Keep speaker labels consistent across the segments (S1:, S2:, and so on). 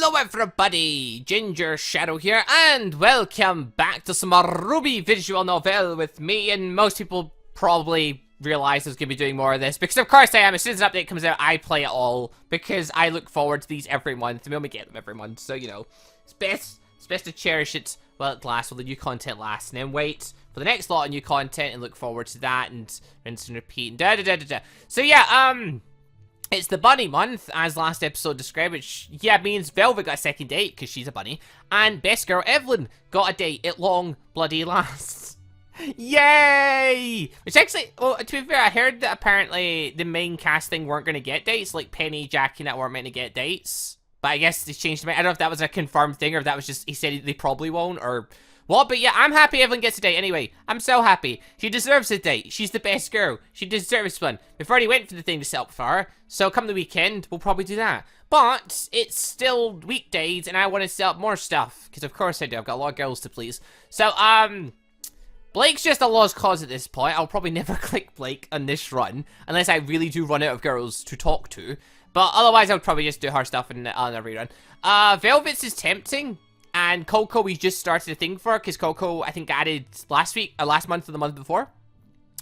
S1: Hello everybody, Gingershadow here, and welcome back to some RWBY visual novel with me. And most people probably realize I was going to be doing more of this, because of course I am. As soon as an update comes out, I play it all, because I look forward to these every month, and we only get them every month, so you know, it's best to cherish it while it lasts, while the new content lasts, and then wait for the next lot of new content and look forward to that, and rinse and repeat, and da-da-da-da-da. So yeah, it's the bunny month, as last episode described, which, yeah, means Velvet got a second date, because she's a bunny, and best girl Evelyn got a date at long bloody lasts. Yay! Which actually, well, to be fair, I heard that apparently the main casting weren't going to get dates, like Penny, Jackie, and that weren't meant to get dates. But I guess they changed their mind. I don't know if that was a confirmed thing, or if that was just, he said they probably won't, or what, but yeah, I'm happy Evelyn gets a date anyway. I'm so happy. She deserves a date. She's the best girl. She deserves one. We've already went for the thing to set up for her, so come the weekend, we'll probably do that. But it's still weekdays, and I want to set up more stuff, because of course I do. I've got a lot of girls to please. So, Blake's just a lost cause at this point. I'll probably never click Blake on this run, unless I really do run out of girls to talk to. But otherwise, I would probably just do her stuff on a rerun. Velvet's is tempting. And Coco, we just started a thing for, because Coco, I think, added last week, or last month or the month before.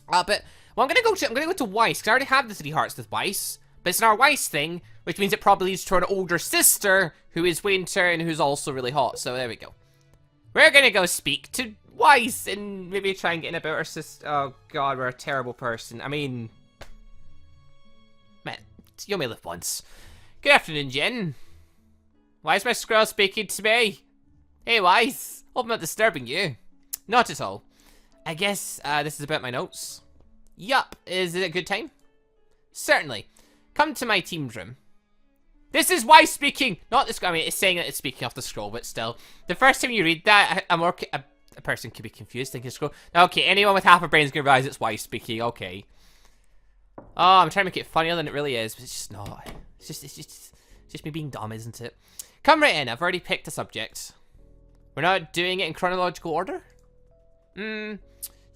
S1: But, well, I'm gonna go to Weiss, because I already have the 3 hearts with Weiss. But it's an our Weiss thing, which means it probably leads to an older sister, who is Winter, and who's also really hot. So, there we go. We're gonna go speak to Weiss, and maybe try and get in about her sister. Oh, God, we're a terrible person. I mean, man, you only live once. Good afternoon, Jen. Why is my squirrel speaking to me? Hey, Weiss. Hope I'm not disturbing you. Not at all. I guess this is about my notes. Yup. Is it a good time? Certainly. Come to my team's room. This is Weiss speaking. Not this. I mean, it's saying that it's speaking off the scroll, but still. The first time you read that, a person could be confused thinking scroll. Okay, anyone with half a brain is going to realize it's Weiss speaking. Okay. Oh, I'm trying to make it funnier than it really is, but it's just not. It's just me being dumb, isn't it? Come right in. I've already picked a subject. We're not doing it in chronological order? You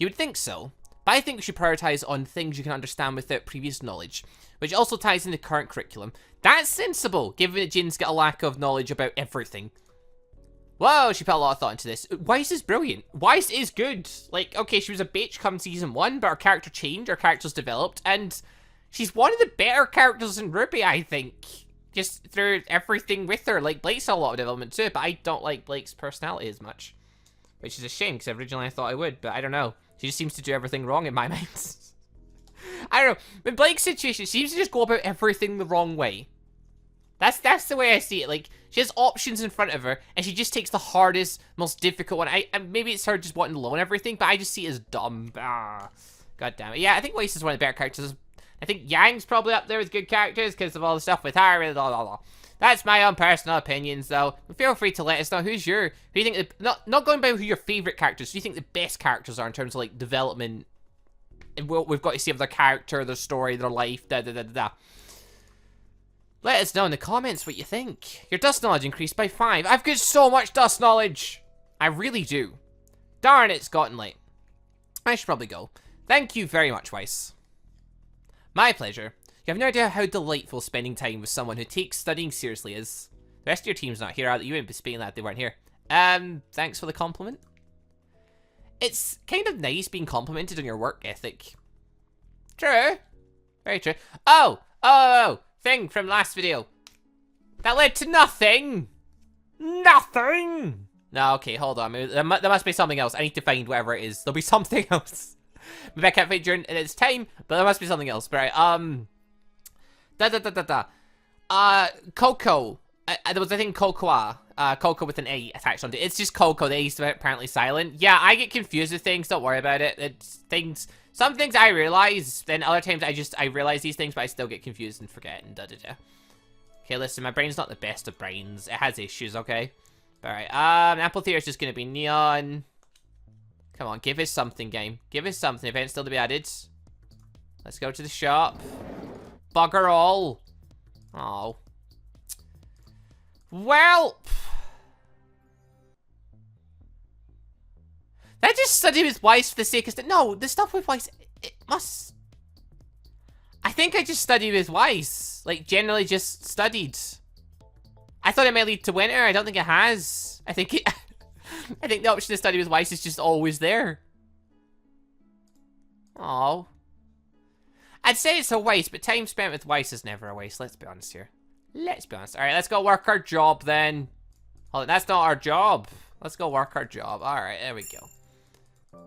S1: would think so. But I think we should prioritize on things you can understand without previous knowledge, which also ties into current curriculum. That's sensible, given that Jin's got a lack of knowledge about everything. Whoa, she put a lot of thought into this. Weiss is brilliant. Weiss is good. Like, okay, she was a bitch come season 1, but her character changed, her character's developed, and she's one of the better characters in RWBY, I think. Just through everything with her. Like, Blake's a lot of development too, but I don't like Blake's personality as much. Which is a shame, because originally I thought I would, but I don't know. She just seems to do everything wrong in my mind. I don't know. In Blake's situation, she seems to just go about everything the wrong way. That's the way I see it. Like, she has options in front of her, and she just takes the hardest, most difficult one. Maybe it's her just wanting to learn everything, but I just see it as dumb. God damn it. Yeah, I think Weiss is one of the better characters. I think Yang's probably up there with good characters because of all the stuff with her. Blah, blah, blah. That's my own personal opinions, though. Feel free to let us know who you think, not going by who your favourite characters, who you think the best characters are in terms of, like, development. And we've got to see of their character, their story, their life, da-da-da-da-da. Let us know in the comments what you think. Your dust knowledge increased by 5. I've got so much dust knowledge. I really do. Darn, it's gotten late. I should probably go. Thank you very much, Weiss. My pleasure. You have no idea how delightful spending time with someone who takes studying seriously is. The rest of your team's not here, are they? You wouldn't be speaking that they weren't here. Thanks for the compliment. It's kind of nice being complimented on your work ethic. True. Very true. Oh, thing from last video. That led to nothing. Nothing. No, okay, hold on. There must be something else. I need to find whatever it is. There'll be something else. Maybe I can't find during its time, but there must be something else. But right, Coco. There was, I think, Cocoa. Coco with an A attached onto it. It's just Coco. The A is apparently silent. Yeah, I get confused with things. Don't worry about it. It's things. Some things I realize, then other times I realize these things, but I still get confused and forget and da-da-da. Okay, listen, my brain's not the best of brains. It has issues, okay? Alright, amphitheater is just gonna be neon. Come on, give us something, game. Give us something. Event still to be added. Let's go to the shop. Bugger all. Oh. Well. Did I just study with Weiss for the sake of... No, the stuff with Weiss, it must... I think I just studied with Weiss. Like, generally just studied. I thought it might lead to winter. I don't think it has. I think it... I think the option to study with Weiss is just always there. Oh. I'd say it's a waste, but time spent with Weiss is never a waste. Let's be honest here. Let's be honest. Alright, let's go work our job then. Hold on, that's not our job. Let's go work our job. Alright, there we go.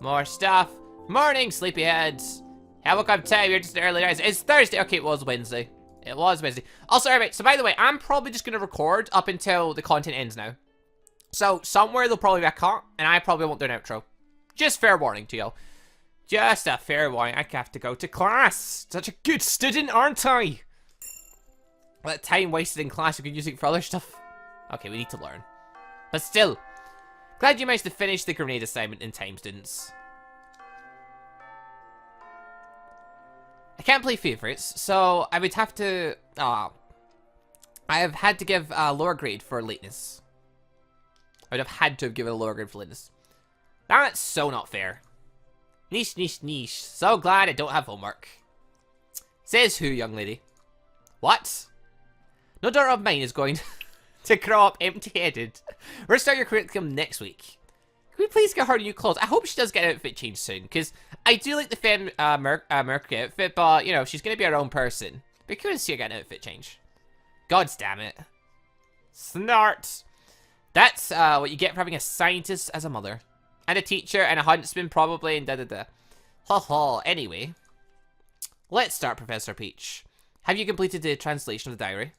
S1: More stuff. Morning, sleepyheads. I woke up time. You're just early guys. It's Thursday. Okay, it was Wednesday. It was Wednesday. Also, alright, so by the way, I'm probably just going to record up until the content ends now. So, somewhere there'll probably be a cut, and I probably won't do an outro. Just fair warning to you. Just a fair warning. I have to go to class. Such a good student, aren't I? That time wasted in class, you could use it for other stuff. Okay, we need to learn. But still, glad you managed to finish the grenade assignment in time, students. I can't play favorites, so I would have to... I have had to give a lower grade for lateness. I would have had to have given a lower grade for lateness. That's so not fair. Niche, niche, niche. So glad I don't have homework. Says who, young lady? What? No daughter of mine is going to grow up empty-headed. We're starting your curriculum next week. Can we please get her new clothes? I hope she does get an outfit change soon, because I do like the Femme Mercury outfit, but, you know, she's going to be her own person. Be cool to see her get an outfit change. God damn it. Snart. That's what you get for having a scientist as a mother. And a teacher and a huntsman probably and da-da-da. Ha-ha. Anyway. Let's start, Professor Peach. Have you completed the translation of the diary?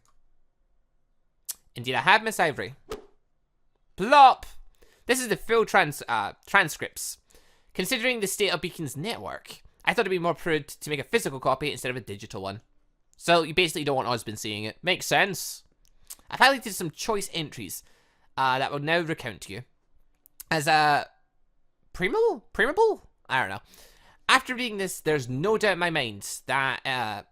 S1: Indeed I have, Miss Ivory. Plop! This is the full transcripts. Considering the state of Beacon's network, I thought it'd be more prudent to make a physical copy instead of a digital one. So you basically don't want husband seeing it. Makes sense. I've highlighted some choice entries that will now recount to you. As a... Primable? I don't know. After reading this, there's no doubt in my mind that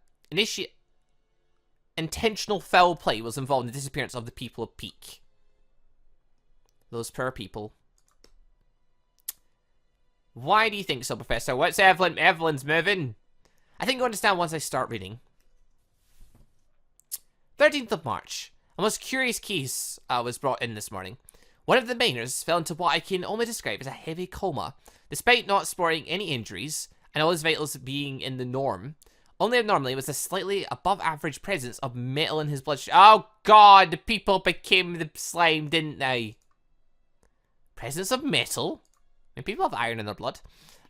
S1: intentional foul play was involved in the disappearance of the people of Peak. Those poor people. Why do you think so, Professor? What's Evelyn? Evelyn's moving. I think you'll understand once I start reading. 13th of March. A most curious case was brought in this morning. One of the miners fell into what I can only describe as a heavy coma, despite not sporting any injuries, and all his vitals being in the norm. Only abnormally was a slightly above average presence of metal in his bloodstream. Oh god, the people became the slime, didn't they? Presence of metal? I mean, people have iron in their blood.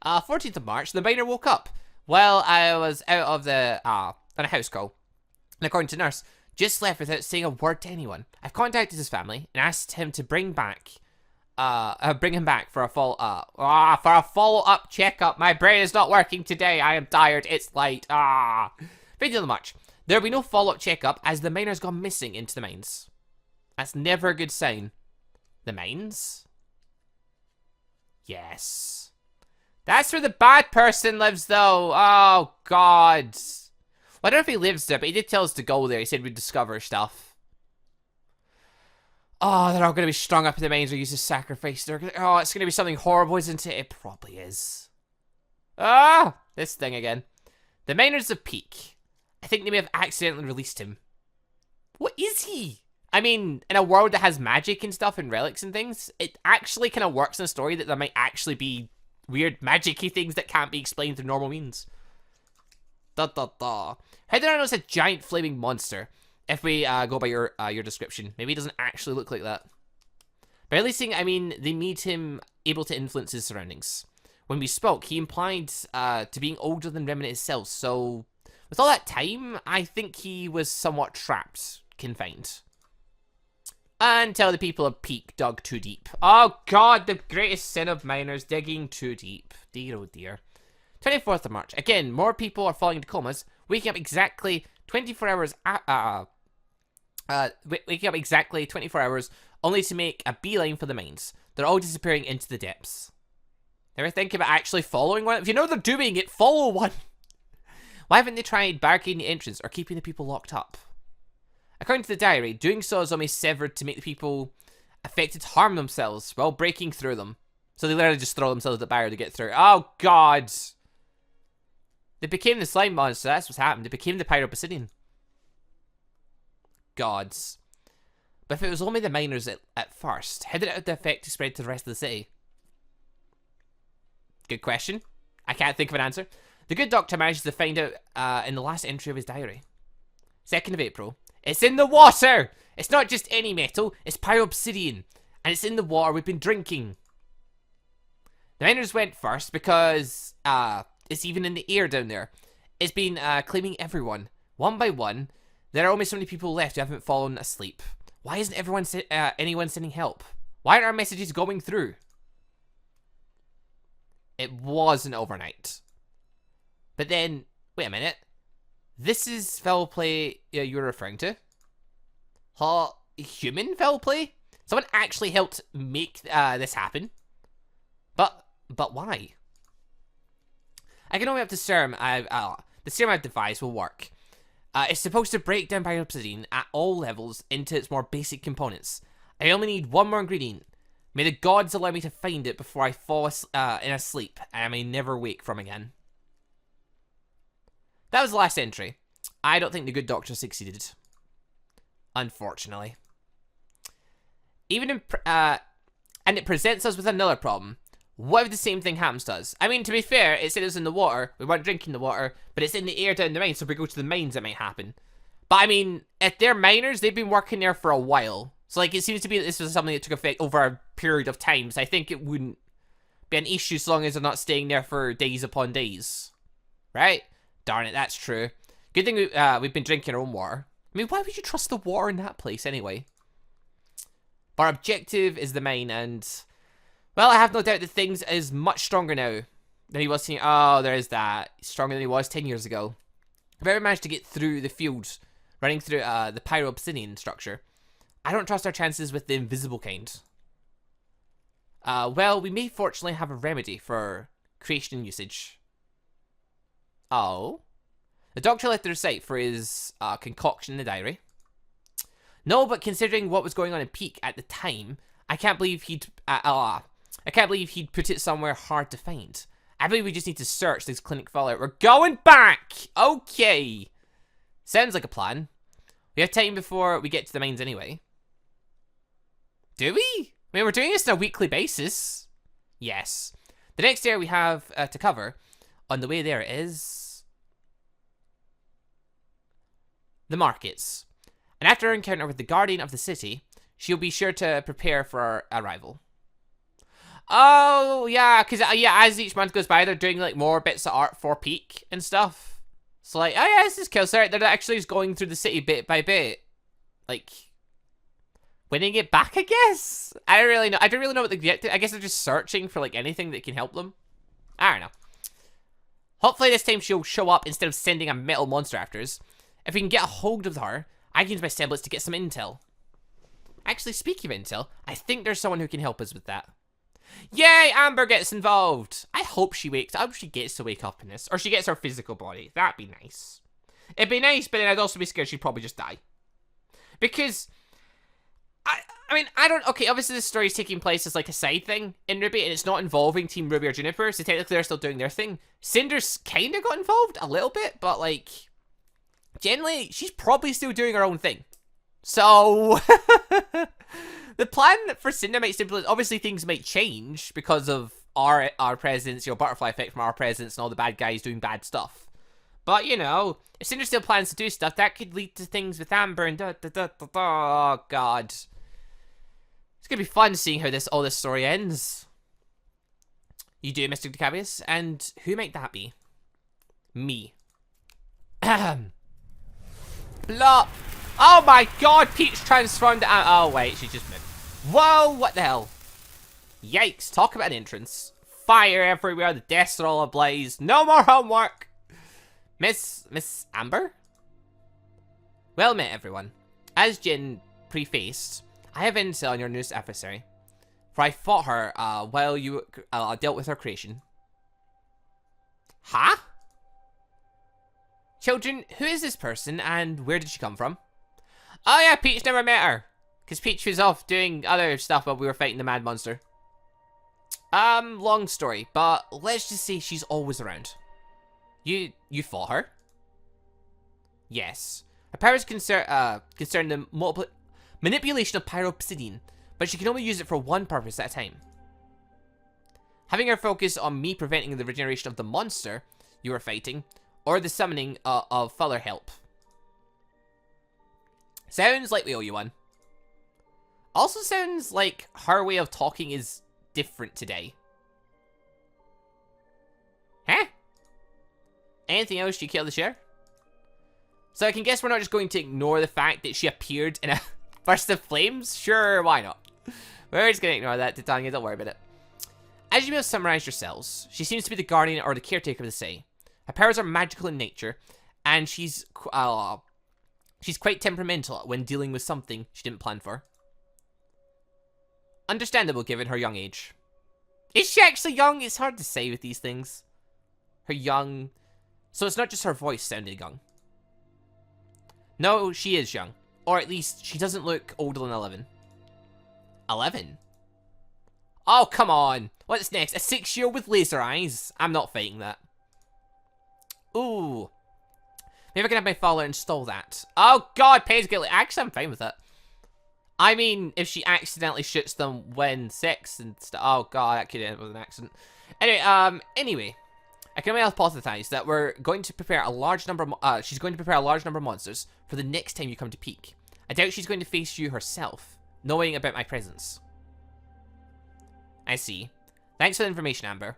S1: 14th of March, the miner woke up while I was out of the, on a house call. And according to nurse, just left without saying a word to anyone. I've contacted his family and asked him to bring him back for a follow-up checkup. My brain is not working today. I am tired. It's late. 15th of March. There will be no follow-up checkup as the miner's gone missing into the mines. That's never a good sign. The mines? Yes. That's where the bad person lives, though. Oh, God. Well, I don't know if he lives there, but he did tell us to go there. He said we'd discover stuff. Oh, they're all going to be strung up in the mines or used as sacrifice. Oh, it's going to be something horrible, isn't it? It probably is. Ah! This thing again. The miners of Peak. I think they may have accidentally released him. What is he? I mean, in a world that has magic and stuff and relics and things, it actually kind of works in a story that there might actually be weird magic-y things that can't be explained through normal means. Da da da. How did I know it's a giant flaming monster? If we go by your description. Maybe it doesn't actually look like that. By releasing, I mean they made him able to influence his surroundings. When we spoke, he implied to being older than Remnant itself, so with all that time, I think he was somewhat trapped, confined. Until the people of Peak dug too deep. Oh god, the greatest sin of miners, digging too deep. Dear oh dear. 24th of March. Again, more people are falling into comas, waking up exactly 24 hours waking up exactly 24 hours only to make a beeline for the mines. They're all disappearing into the depths. Ever think about actually following one? If you know they're doing it, follow one. Why haven't they tried barricading the entrance or keeping the people locked up? According to the diary, doing so is only severed to make the people affected harm themselves while breaking through them. So they literally just throw themselves at the barrier to get through. Oh god! They became the slime monster, that's what's happened. They became the Pyro Obsidian. Gods. But if it was only the miners at first, how did it have the effect to spread to the rest of the city? Good question. I can't think of an answer. The good doctor manages to find out in the last entry of his diary. 2nd of April. It's in the water! It's not just any metal, it's pyro-obsidian. And it's in the water we've been drinking. The miners went first because it's even in the air down there. It's been claiming everyone. One by one. There are only so many people left who haven't fallen asleep. Why isn't anyone sending help? Why aren't our messages going through? It wasn't overnight. But then, wait a minute. This is foul play you're referring to? Human foul play? Someone actually helped make this happen? But why? I can only have the serum I've devised will work. It's supposed to break down pyro-obsidian at all levels into its more basic components. I only need one more ingredient. May the gods allow me to find it before I fall in a sleep, and I may never wake from again. That was the last entry. I don't think the good doctor succeeded. Unfortunately. And it presents us with another problem. What if the same thing happens to us? I mean, to be fair, it said it was in the water. We weren't drinking the water, but it's in the air down the mine, so if we go to the mines, it might happen. But I mean, if they're miners, they've been working there for a while. So, like, it seems to be that this was something that took effect over a period of time, so I think it wouldn't be an issue so long as they're not staying there for days upon days. Right? Darn it, that's true. Good thing we've been drinking our own water. I mean, why would you trust the water in that place anyway? Our objective is the mine, and... well, I have no doubt that things is much stronger now than he was. Oh, there is that. He's stronger than he was 10 years ago. If I ever managed to get through the field, running through the pyro-obsidian structure, I don't trust our chances with the invisible kind. Well, we may fortunately have a remedy for creation and usage. Oh? The doctor left the receipt for his concoction in the diary. No, but considering what was going on in Peak at the time, I can't believe he'd put it somewhere hard to find. I believe we just need to search this clinic fallout. We're going back! Okay! Sounds like a plan. We have time before we get to the mines anyway. Do we? I mean, we're doing this on a weekly basis. Yes. The next area we have to cover on the way there is... the markets. And after our encounter with the guardian of the city, she'll be sure to prepare for our arrival. Oh, yeah, because, as each month goes by, they're doing, like, more bits of art for Peak and stuff. So, like, oh, yeah, this is cool. Sorry, they're actually just going through the city bit by bit. Like, winning it back, I guess? I don't really know. I don't really know what the objective... I guess they're just searching for, like, anything that can help them. I don't know. Hopefully this time she'll show up instead of sending a metal monster after us. If we can get a hold of her, I can use my semblance to get some intel. Actually, speaking of intel, I think there's someone who can help us with that. Yay, Amber gets involved. I hope she gets to wake up in this. Or she gets her physical body. That'd be nice. It'd be nice, but then I'd also be scared she'd probably just die. Because, I mean, I don't... okay, obviously this story is taking place as like a side thing in RWBY, and it's not involving Team Ruby or Juniper, so technically they're still doing their thing. Cinder's kind of got involved a little bit, but like... generally, she's probably still doing her own thing. So... the plan for Cinder might simply... obviously things might change because of our presence, you know, butterfly effect from our presence and all the bad guys doing bad stuff. But, you know, if Cinder still plans to do stuff, that could lead to things with Amber and oh, God. It's gonna be fun seeing how all this story ends. You do, Mr. DeCavius? And who might that be? Me. Blah. Oh my God, Peach transformed. Oh wait, she just moved. Whoa, what the hell? Yikes, talk about an entrance. Fire everywhere, the desks are all ablaze. No more homework. Miss Amber? Well met, everyone. As Jin prefaced, I have intel on your newest adversary. For I fought her while you dealt with her creation. Huh? Children, who is this person and where did she come from? Oh yeah, Peach never met her. Because Peach was off doing other stuff while we were fighting the mad monster. Long story, but let's just say she's always around. You fought her? Yes. Her powers concern the manipulation of pyro-obsidian, but she can only use it for one purpose at a time. Having her focus on me preventing the regeneration of the monster you are fighting, or the summoning of further help. Sounds like we owe you one. Also sounds like her way of talking is different today. Huh? Anything else you care to share? So I can guess we're not just going to ignore the fact that she appeared in a burst of flames? Sure, why not? We're just going to ignore that, Titania, don't worry about it. As you may have summarized yourselves, she seems to be the guardian or the caretaker of the Sei. Her powers are magical in nature, and she's quite temperamental when dealing with something she didn't plan for. Understandable given her young age. Is she actually young? It's hard to say with these things. Her young... So it's not just her voice sounding young. No, she is young. Or at least, she doesn't look older than 11. 11? Oh, come on. What's next? A 6-year-old with laser eyes? I'm not fighting that. Ooh. Maybe I can have my father install that. Oh, God, Pay's guilty. Actually, I'm fine with that. I mean, if she accidentally shoots them when sex and stuff. Oh, God, that could end up with an accident. Anyway, I can only hypothesize that we're going to prepare a large number of, she's going to prepare a large number of monsters for the next time you come to Peak. I doubt she's going to face you herself, knowing about my presence. I see. Thanks for the information, Amber.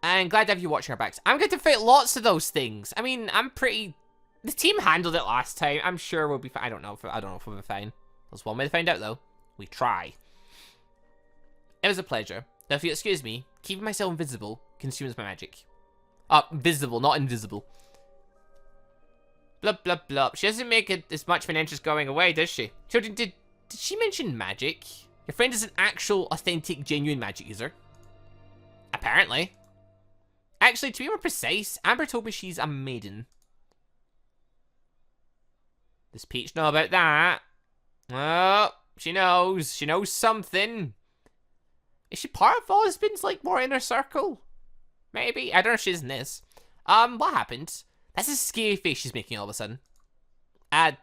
S1: And glad to have you watching our backs. I'm going to fight lots of those things. I mean, I'm pretty... The team handled it last time. I'm sure we'll be fine. I don't know if we'll be fine. There's one way to find out, though. We try. It was a pleasure. Now, if you excuse me, keeping myself invisible consumes my magic. Visible, not invisible. Blub, blub, blub. She doesn't make it as much of an interest going away, does she? Children, did she mention magic? Your friend is an actual, authentic, genuine magic user. Apparently. Actually, to be more precise, Amber told me she's a maiden. Does Peach know about that? Oh, she knows. She knows something. Is she part of Osmond's, like, more inner circle? Maybe. I don't know if she's in this. What happened? That's a scary face she's making all of a sudden. A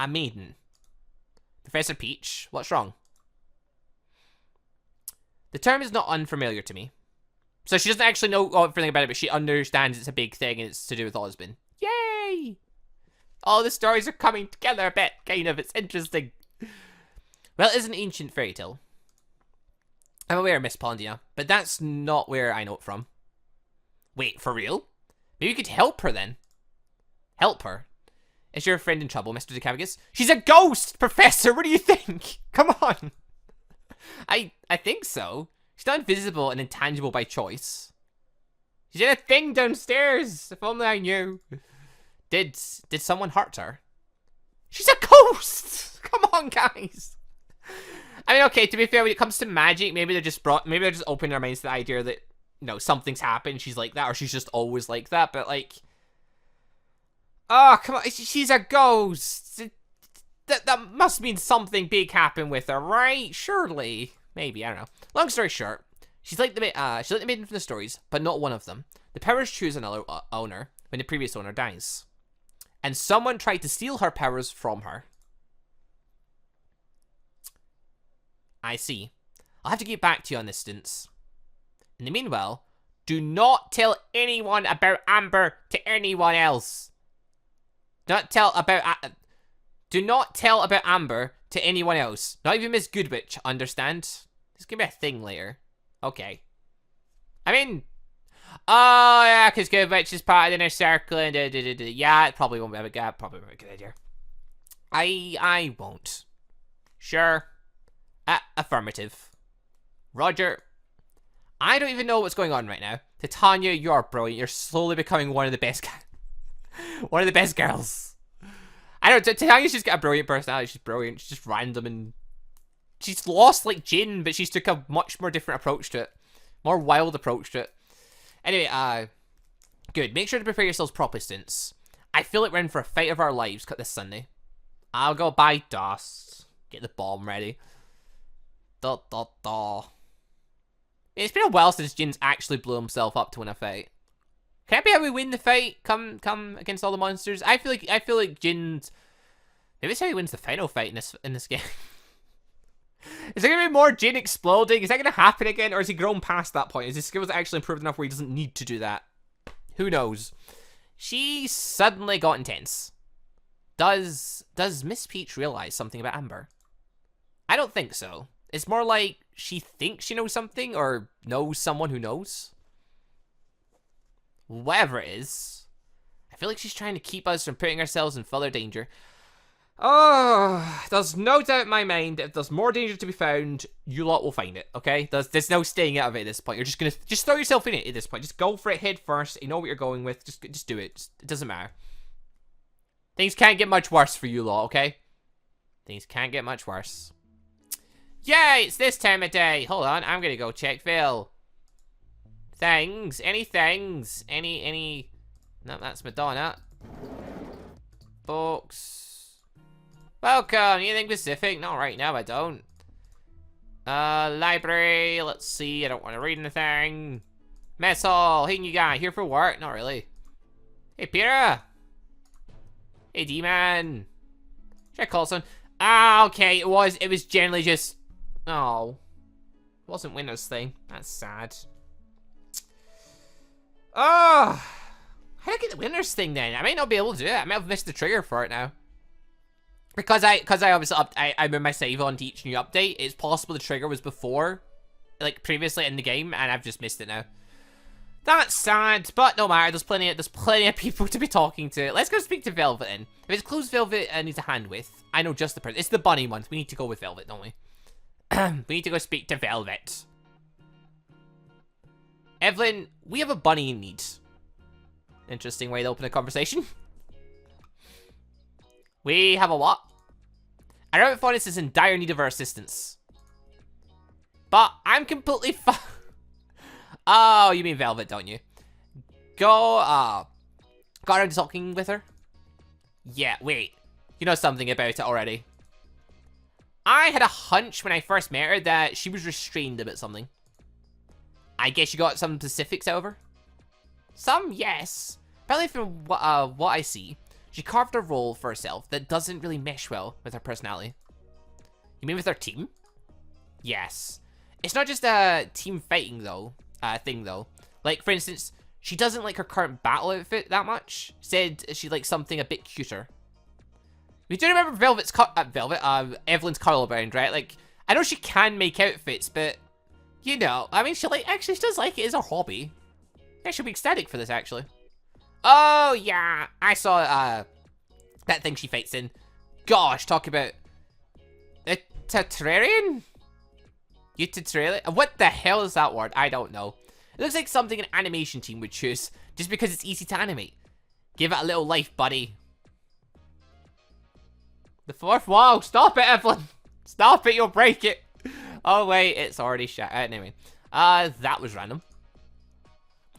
S1: maiden. Professor Peach, what's wrong? The term is not unfamiliar to me. So she doesn't actually know everything about it, but she understands it's a big thing and it's to do with Osmond. Yay! All the stories are coming together a bit, kind of. It's interesting. Well, it is an ancient fairy tale. I'm aware, Miss Pondia, but that's not where I know it from. Wait, for real? Maybe you could help her then. Help her? Is your friend in trouble, Mr. DeCavagus? She's a ghost, Professor! What do you think? Come on! I think so. She's not invisible and intangible by choice. She's in a thing downstairs. If only I knew. Did someone hurt her? She's a ghost! Come on, guys. I mean, okay, to be fair, when it comes to magic, maybe they're just opening their minds to the idea that, you know, something's happened, she's like that, or she's just always like that, but like... Oh, come on, she's a ghost. That must mean something big happened with her, right? Surely. Maybe, I don't know. Long story short, she's like the maiden from the stories, but not one of them. The powers choose another owner when the previous owner dies. And someone tried to steal her powers from her. I see. I'll have to get back to you on this instance. In the meanwhile, do not tell anyone about Amber to anyone else. Do not tell about Amber to anyone else. Not even Miss Goodwitch, understand? This could be a thing later. Okay. I mean... Oh, yeah, because Goodwitch is part of the inner circle and yeah, it probably won't be a good idea. I won't. Sure. Affirmative. Roger. I don't even know what's going on right now. Titania, you're brilliant. You're slowly becoming one of the best girls. I don't know, Titania's just got a brilliant personality. She's brilliant. She's just random and... She's lost like Jin, but she's took a much more different approach to it. More wild approach to it. Anyway, good. Make sure to prepare yourselves properly, students. I feel like we're in for a fight of our lives this Sunday. I'll go buy dust. Get the bomb ready. It's been a while since Jin's actually blew himself up to win a fight. Can that be how we win the fight? Come against all the monsters? I feel like Jin's... Maybe it's how he wins the final fight in this game. Is there gonna be more Jin exploding? Is that gonna happen again? Or has he grown past that point? Is his skills actually improved enough where he doesn't need to do that? Who knows? She suddenly got intense. Does Miss Peach realize something about Amber? I don't think so. It's more like she thinks she knows something or knows someone who knows. Whatever it is. I feel like she's trying to keep us from putting ourselves in further danger. Oh, there's no doubt in my mind, if there's more danger to be found, you lot will find it, okay? There's no staying out of it at this point. You're just gonna, just throw yourself in it at this point. Just go for it head first. You know what you're going with. Just do it. It doesn't matter. Things can't get much worse for you lot, okay? Things can't get much worse. Yay, it's this time of day. Hold on, I'm gonna go check Phil. Things, any things, any, no, that's Madonna. Books. Welcome, anything specific? Not right now, I don't. Library, let's see, I don't want to read anything. Mess hall, hey new guy, here for work? Not really. Hey Pira. Hey D-Man. Should I call someone? Ah, okay, it was generally just, oh. It wasn't Winter's thing, that's sad. Oh. How do I get the Winter's thing then? I might not be able to do it, I might have missed the trigger for it now. Because I obviously I moved my save on to each new update, it's possible the trigger was before, like previously in the game, and I've just missed it now. That's sad, but no matter, there's plenty of people to be talking to. Let's go speak to Velvet then. If it's closed Velvet needs a hand with, I know just the person. It's the bunny ones. We need to go with Velvet, don't we? We need to go speak to Velvet. Evelyn, we have a bunny in need. Interesting way to open a conversation. We have a what? I know Faunus is in dire need of our assistance. But I'm completely fine. Oh, you mean Velvet, don't you? Got around to talking with her? Yeah, wait. You know something about it already. I had a hunch when I first met her that she was restrained about something. I guess you got some specifics out of her? Some, yes. Apparently from what I see, she carved a role for herself that doesn't really mesh well with her personality. You mean with her team? Yes. It's not just a team fighting though, thing though. Like for instance, she doesn't like her current battle outfit that much. Said she likes something a bit cuter. We do remember Evelyn's cuddle band, right? Like, I know she can make outfits, but you know, I mean, she does like it as a hobby. Yeah, she'll be ecstatic for this actually. Oh, yeah. I saw, that thing she fights in. Gosh, talk about... A Terrarian? What the hell is that word? I don't know. It looks like something an animation team would choose, just because it's easy to animate. Give it a little life, buddy. The fourth wall. Stop it, Evelyn. Stop it, you'll break it. Oh, wait, it's already shut. Anyway, that was random.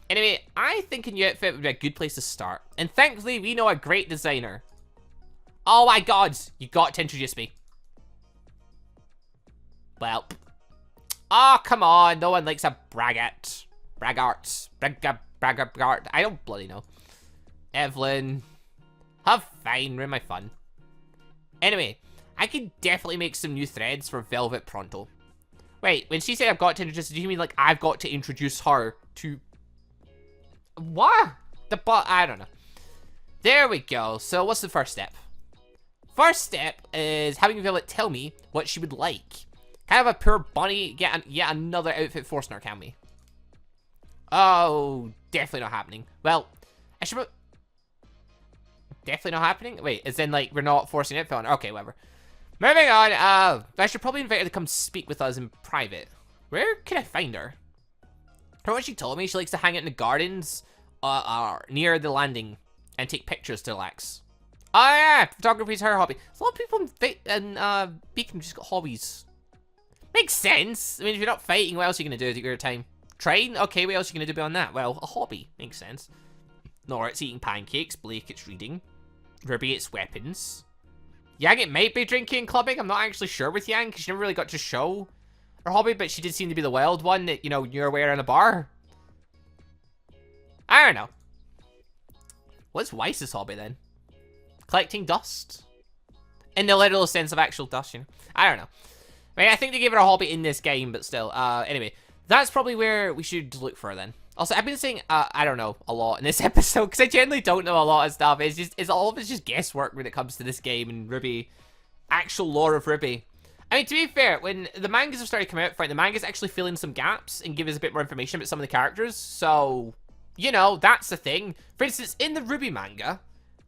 S1: Anyway, I think a new outfit would be a good place to start. And thankfully, we know a great designer. Oh my god, you got to introduce me. Well. Oh, come on, no one likes a braggart. Braggart. I don't bloody know. Evelyn. Have fine, ruin my fun. Anyway, I could definitely make some new threads for Velvet pronto. Wait, when she said I've got to introduce, do you mean like I've got to introduce her to... What? I don't know. There we go. So what's the first step? First step is having Velvet tell me what she would like. Kind of a poor bunny get yet another outfit forcing her, can we? Oh, definitely not happening. Well, I should... Definitely not happening? Wait, as in like we're not forcing it? Okay, whatever. Moving on, I should probably invite her to come speak with us in private. Where can I find her? From what she told me, she likes to hang out in the gardens near the landing and take pictures to relax. Oh yeah, photography is her hobby. There's a lot of people in Beacon just got hobbies. Makes sense. I mean, if you're not fighting, what else are you going to do with your time? Train? Okay, what else are you going to do beyond that? Well, a hobby. Makes sense. Nora, it's eating pancakes. Blake, it's reading. RWBY, it's weapons. Yang, it might be drinking and clubbing. I'm not actually sure with Yang, because she never really got to show her hobby, but she did seem to be the wild one that, you know, you're aware in a bar. I don't know. What's Weiss's hobby then? Collecting dust? In the literal sense of actual dust, you know? I don't know. I mean, I think they gave her a hobby in this game, but still. Anyway, that's probably where we should look for then. Also, I've been saying, I don't know a lot in this episode, because I generally don't know a lot of stuff. It's all of it's just guesswork when it comes to this game and RWBY. Actual lore of RWBY. I mean, to be fair, when the mangas have started coming out, the mangas actually fill in some gaps and give us a bit more information about some of the characters. So, you know, that's the thing. For instance, in the RWBY manga,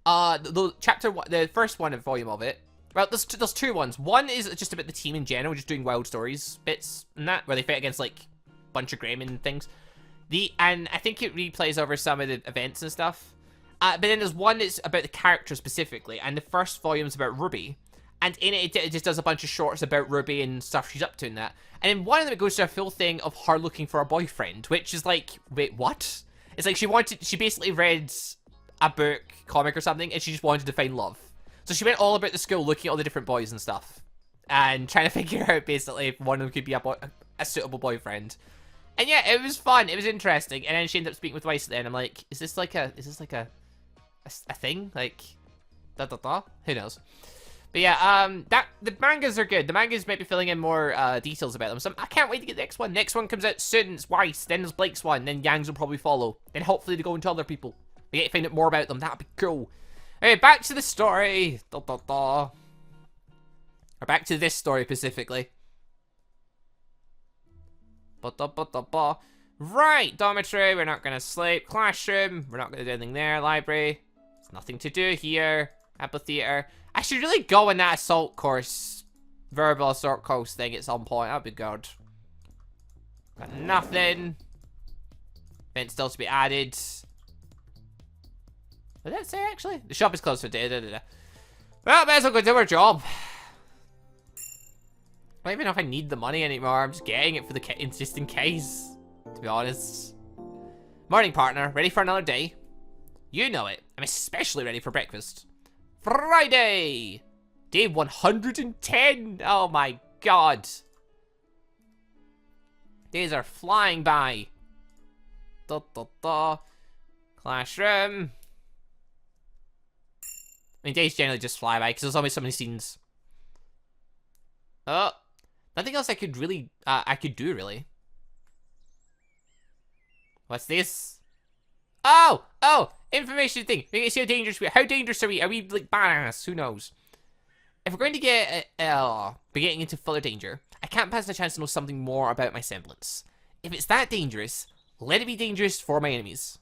S1: the first one, volume of it, well, there's two ones. One is just about the team in general, just doing wild stories bits and that, where they fight against, like, a bunch of Greymen and things. And I think it replays over some of the events and stuff. But then there's one that's about the character specifically, and the first volume's about RWBY. And in it, it just does a bunch of shorts about RWBY and stuff she's up to in that. And in one of them, it goes to a full thing of her looking for a boyfriend, which is like, wait, what? It's like she basically read a book, comic or something, and she just wanted to find love. So she went all about the school looking at all the different boys and stuff. And trying to figure out, basically, if one of them could be a suitable boyfriend. And yeah, it was fun. It was interesting. And then she ended up speaking with Weiss then. I'm like, is this like a thing? Like, who knows? But yeah, the mangas are good. The mangas might be filling in more details about them. So I can't wait to get the next one. Next one comes out soon. It's Weiss. Then there's Blake's one. Then Yang's will probably follow. Then hopefully they go into other people. We get to find out more about them. That'd be cool. Anyway, back to the story. Or back to this story specifically. Right, dormitory. We're not gonna sleep. Classroom. We're not gonna do anything there. Library. There's nothing to do here. Amphitheater. I should really go in that assault course. Verbal assault course thing at some point. That'd be good. Got nothing. Event still to be added. What did that say, actually? The shop is closed for day. Well, may as well go do our job. I don't even know if I need the money anymore. I'm just getting it for the just in case, to be honest. Morning, partner. Ready for another day? You know it. I'm especially ready for breakfast. Friday! Day 110! Oh my god. Days are flying by. Classroom. I mean, days generally just fly by because there's always so many scenes. Oh. Nothing else I could really, do, really. What's this? Oh! Information thing. We can see how dangerous we are. How dangerous are we? Are we, like, badass? Who knows? If we're going to be getting into fuller danger, I can't pass the chance to know something more about my semblance. If it's that dangerous, let it be dangerous for my enemies.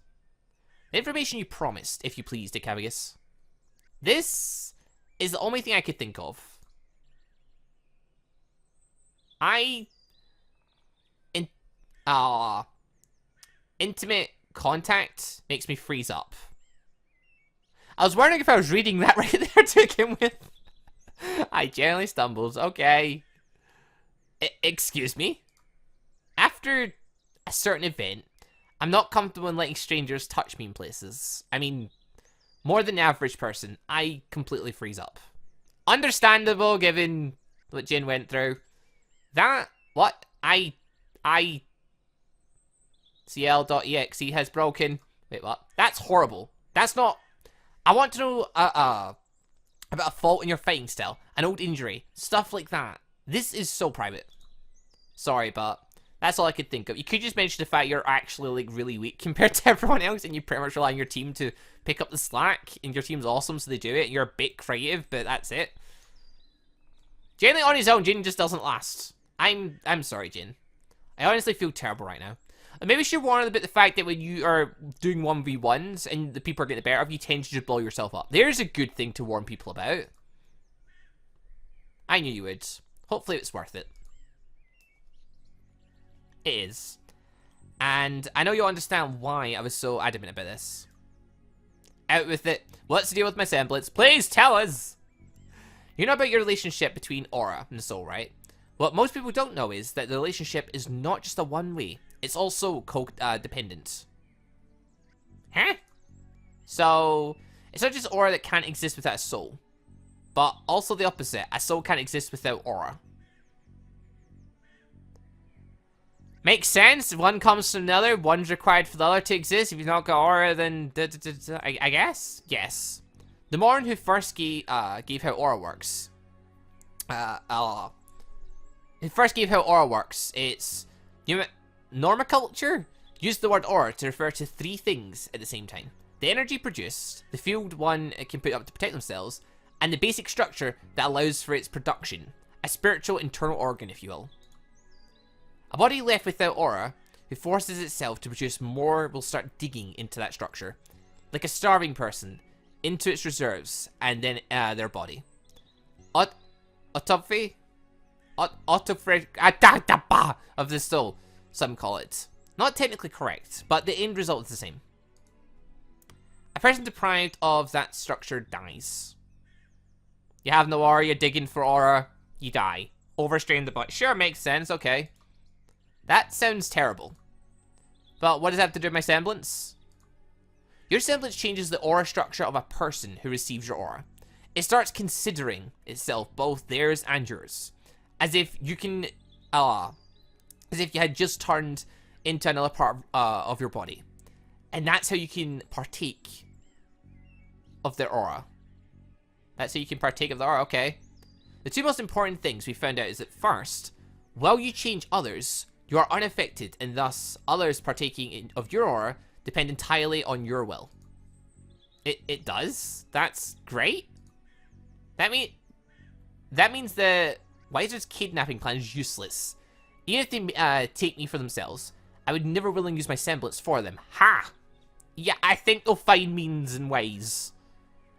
S1: The information you promised, if you please, Dicavius. This is the only thing I could think of. Intimate contact makes me freeze up. I was wondering if I was reading that right there to begin with. I generally stumbles. Okay. Excuse me? After a certain event, I'm not comfortable in letting strangers touch me in places. I mean, more than the average person, I completely freeze up. Understandable given what Jin went through. What? CL.exe has broken. Wait, what? That's horrible. That's not... I want to know, about a fault in your fighting style, an old injury, stuff like that. This is so private. Sorry, but that's all I could think of. You could just mention the fact you're actually, like, really weak compared to everyone else, and you pretty much rely on your team to pick up the slack, and your team's awesome, so they do it, and you're a bit creative, but that's it. Generally, on his own, Jin just doesn't last. I'm sorry, Jin. I honestly feel terrible right now. And maybe we should warn about the fact that when you are doing 1v1s and the people are getting the better of you, tend to just blow yourself up. There's a good thing to warn people about. I knew you would. Hopefully it's worth it. It is. And I know you'll understand why I was so adamant about this. Out with it. What's the deal with my semblance? Please tell us! You know about your relationship between Aura and the soul, right? What most people don't know is that the relationship is not just a one-way. It's also co-dependent. Huh? So, it's not just Aura that can't exist without a soul. But also the opposite. A soul can't exist without Aura. Makes sense. If one comes from another, one's required for the other to exist. If you've not got Aura, then... I guess? Yes. The Morin who first gave how Aura works. first gave how aura works. It's normaculture used the word aura to refer to 3 things at the same time: the energy produced, the field one it can put up to protect themselves, and the basic structure that allows for its production. A spiritual internal organ, if you will. A body left without aura, who forces itself to produce more, will start digging into that structure, like a starving person, into its reserves, and then their body. Autophagy? Autophagy of the soul, some call it. Not technically correct, but the end result is the same. A person deprived of that structure dies. You have no aura, you're digging for aura, you die. Overstrain the body. Sure, makes sense, okay. That sounds terrible. But what does that have to do with my semblance? Your semblance changes the aura structure of a person who receives your aura. It starts considering itself both theirs and yours. As if you can, as if you had just turned into another part of your body. And that's how you can partake of their aura. That's how you can partake of the aura, okay. The 2 most important things we found out is that first, while you change others, you are unaffected, and thus others partaking of your aura depend entirely on your will. It does? That's great. That means the Weiss's kidnapping plan is useless. Even if they take me for themselves, I would never willingly use my semblance for them. Ha! Yeah, I think they'll find means and ways.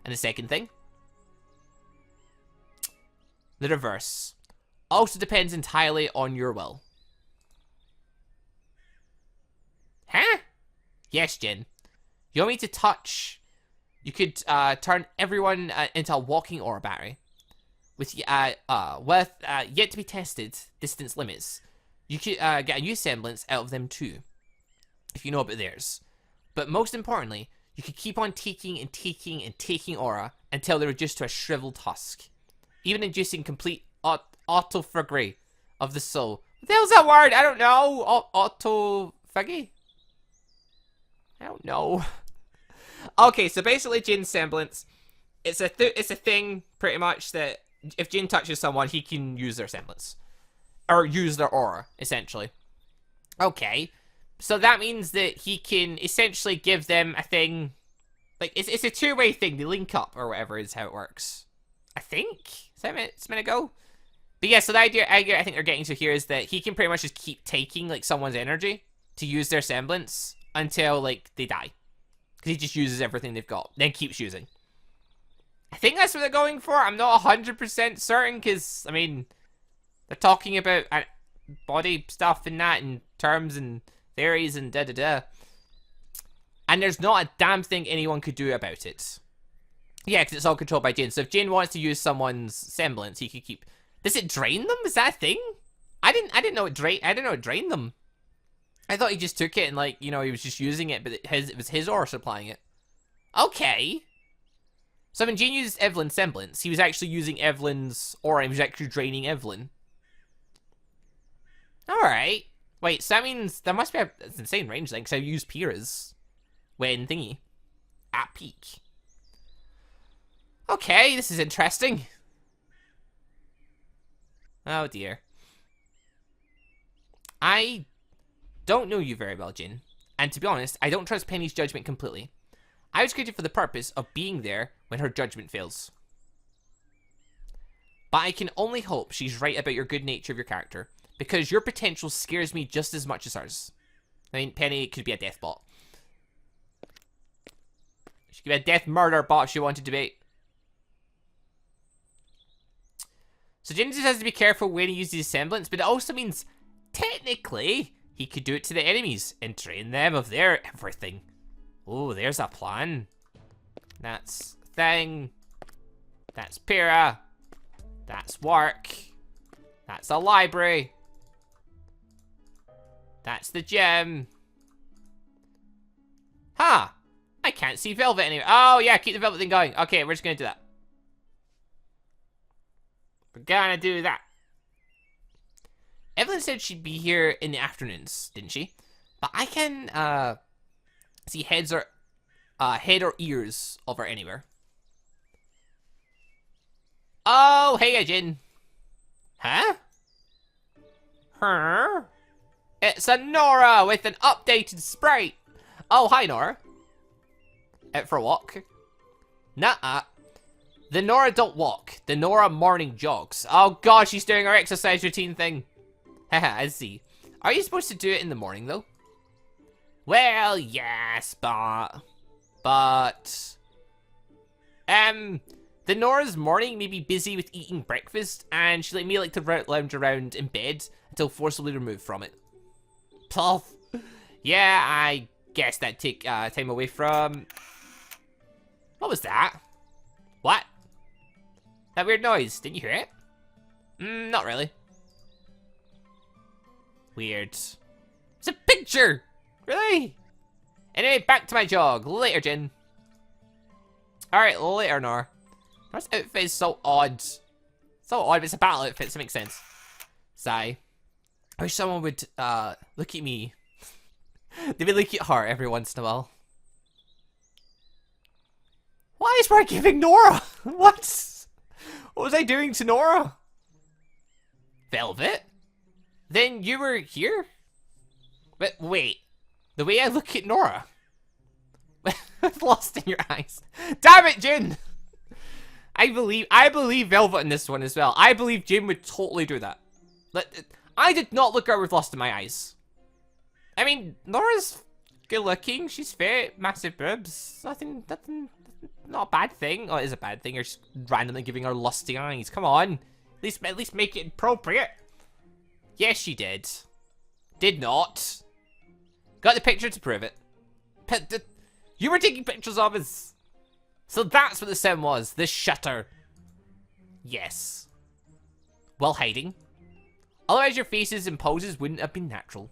S1: And the second thing, the reverse, also depends entirely on your will. Huh? Yes, Jin. You want me to touch? You could turn everyone into a walking aura battery. With yet to be tested distance limits. You could get a new semblance out of them too, if you know about theirs. But most importantly, you could keep on taking and taking and taking aura until they're reduced to a shriveled husk. Even inducing complete autophagy of the soul. What the hell's that word? I don't know. Autophagy? I don't know. Okay, so basically Jin's semblance, it's a thing pretty much that if Jin touches someone, he can use their semblance. Or use their aura, essentially. Okay. So that means that he can essentially give them a thing. Like, it's a 2-way thing. They link up, or whatever is how it works. I think? Is that it's meant to go? But yeah, so the idea I think they're getting to here is that he can pretty much just keep taking, like, someone's energy to use their semblance until, like, they die. Because he just uses everything they've got. Then keeps using. I think that's what they're going for. I'm not 100% certain, because, I mean, they're talking about body stuff and that, and terms and theories and da-da-da. And there's not a damn thing anyone could do about it. Yeah, because it's all controlled by Jin. So if Jin wants to use someone's semblance, he could keep... Does it drain them? Is that a thing? I didn't know it drained them. I thought he just took it and, like, you know, he was just using it, but it was his aura supplying it. Okay. So when Jin used Evelyn's semblance, he was actually using Evelyn's aura, and he was actually draining Evelyn. Alright. Wait, so that means there must be an insane range then, because I used Pyrrha's when thingy. At peak. Okay, this is interesting. Oh dear. I don't know you very well, Jin. And to be honest, I don't trust Penny's judgment completely. I was created for the purpose of being there when her judgment fails. But I can only hope she's right about your good nature of your character, because your potential scares me just as much as hers. I mean, Penny could be a death bot. She could be a death murder bot if she wanted to be. So Jin just has to be careful when he uses his semblance, but it also means, technically, he could do it to the enemies and drain them of their everything. Oh, there's a plan. That's thing. That's Pyrrha. That's work. That's a library. That's the gym. Huh. I can't see Velvet anyway. Oh, yeah, keep the Velvet thing going. Okay, we're just gonna do that. We're gonna do that. Evelyn said she'd be here in the afternoons, didn't she? But I can, see head or ears of her anywhere. Oh, hey, Jin. Huh? Huh? It's a Nora with an updated sprite. Oh, hi, Nora. Out for a walk? Nuh-uh. The Nora don't walk. The Nora morning jogs. Oh, God, she's doing her exercise routine thing. Haha, I see. Are you supposed to do it in the morning, though? Well, yes, but... The Nora's morning may be busy with eating breakfast, and she may like to lounge around in bed until forcibly removed from it. Puff. Yeah, I guess that'd take time away from... What was that? What? That weird noise, didn't you hear it? Not really. Weird. It's a picture! Really? Anyway, back to my jog. Later, Jin. Alright, later, Nora. Nora's outfit is so odd. So odd, but it's a battle outfit, so it makes sense. Sigh. I wish someone would, look at me. They would look at her every once in a while. Why is Mark giving Nora? What? What was I doing to Nora? Velvet? Then you were here? But wait. The way I look at Nora. I've lost in your eyes. Damn it, Jin! I believe Velvet in this one as well. I believe Jin would totally do that. I did not look at her with lust in my eyes. I mean, Nora's good looking. She's fit. Massive boobs. Nothing, not a bad thing. Oh, it is a bad thing. You're just randomly giving her lusty eyes. Come on. At least make it appropriate. Yes, she did. Did not. Got the picture to prove it. You were taking pictures of us. So that's what the sim was. The shutter. Yes. While hiding. Otherwise your faces and poses wouldn't have been natural.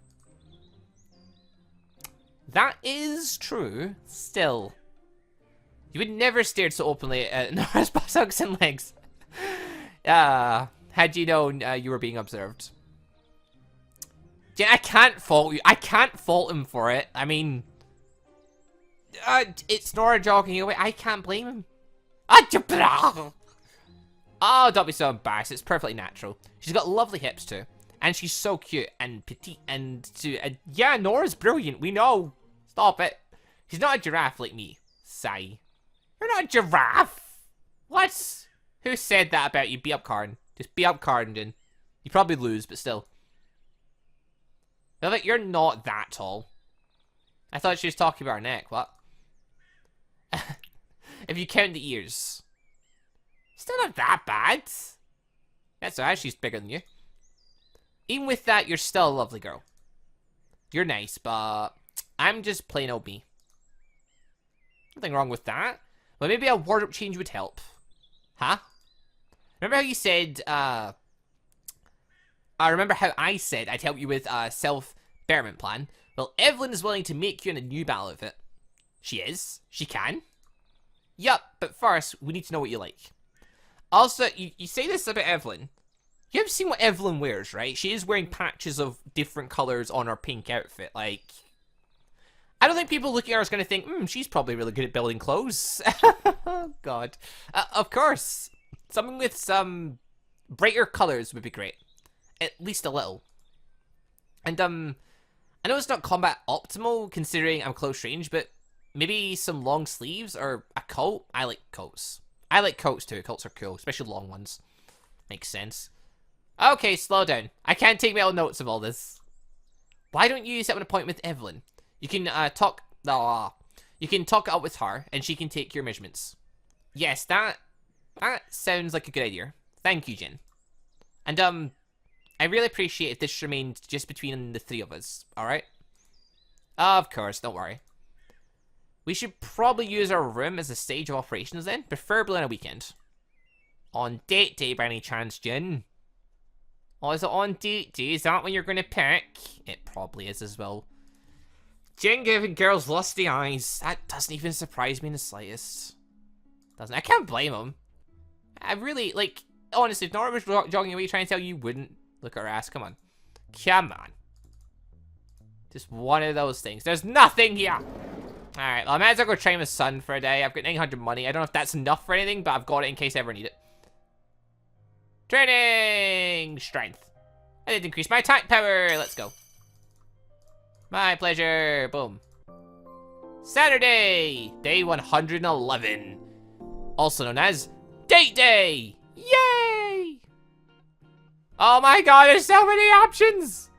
S1: That is true. Still. You would never stare so openly at Nora's buttocks and legs. Had you known you were being observed. I can't fault you. I can't fault him for it. I mean... it's Nora jogging away. I can't blame him. Oh, don't be so embarrassed. It's perfectly natural. She's got lovely hips too. And she's so cute and petite and... yeah, Nora's brilliant. We know. Stop it. She's not a giraffe like me. Sigh. You're not a giraffe. What? Who said that about you? Be up, Karen. Just be up, Karen. You probably lose, but still. Like, you're not that tall. I thought she was talking about her neck. What? If you count the ears. Still not that bad. That's alright, she's bigger than you. Even with that, you're still a lovely girl. You're nice, but I'm just plain old me. Nothing wrong with that. But maybe a wardrobe change would help. Huh? Remember how you said, I remember how I said I'd help you with a self-betterment plan? Well, Evelyn is willing to make you in a new battle outfit. She is. She can. Yup, but first, we need to know what you like. Also, you say this about Evelyn. You have seen what Evelyn wears, right? She is wearing patches of different colors on her pink outfit. Like, I don't think people looking at her is going to think, she's probably really good at building clothes. Oh, God. Of course. Something with some brighter colors would be great. At least a little. And, I know it's not combat optimal, considering I'm close range, but maybe some long sleeves or a coat? I like coats. I like coats too. Coats are cool, especially long ones. Makes sense. Okay, slow down. I can't take mental notes of all this. Why don't you set an appointment with Evelyn? You can, talk it up with her, and she can take your measurements. Yes, that sounds like a good idea. Thank you, Jin. And, I really appreciate if this remained just between the three of us, alright? Of course, don't worry. We should probably use our room as a stage of operations then, preferably on a weekend. On date day by any chance, Jin? Oh, is it on date day? Is that when you're going to pick? It probably is as well. Jin giving girls lusty eyes. That doesn't even surprise me in the slightest. Doesn't. I can't blame him. I really, like, honestly, if Nora was jogging away trying to tell you wouldn't, look at her ass. Come on. Come on. Just one of those things. There's nothing here. Alright, well, I might as well go train my son for a day. I've got 900 money. I don't know if that's enough for anything, but I've got it in case I ever need it. Training! Strength. I did increase my attack power. Let's go. My pleasure. Boom. Saturday, day 111. Also known as Date Day. Yay! Oh my god, there's so many options.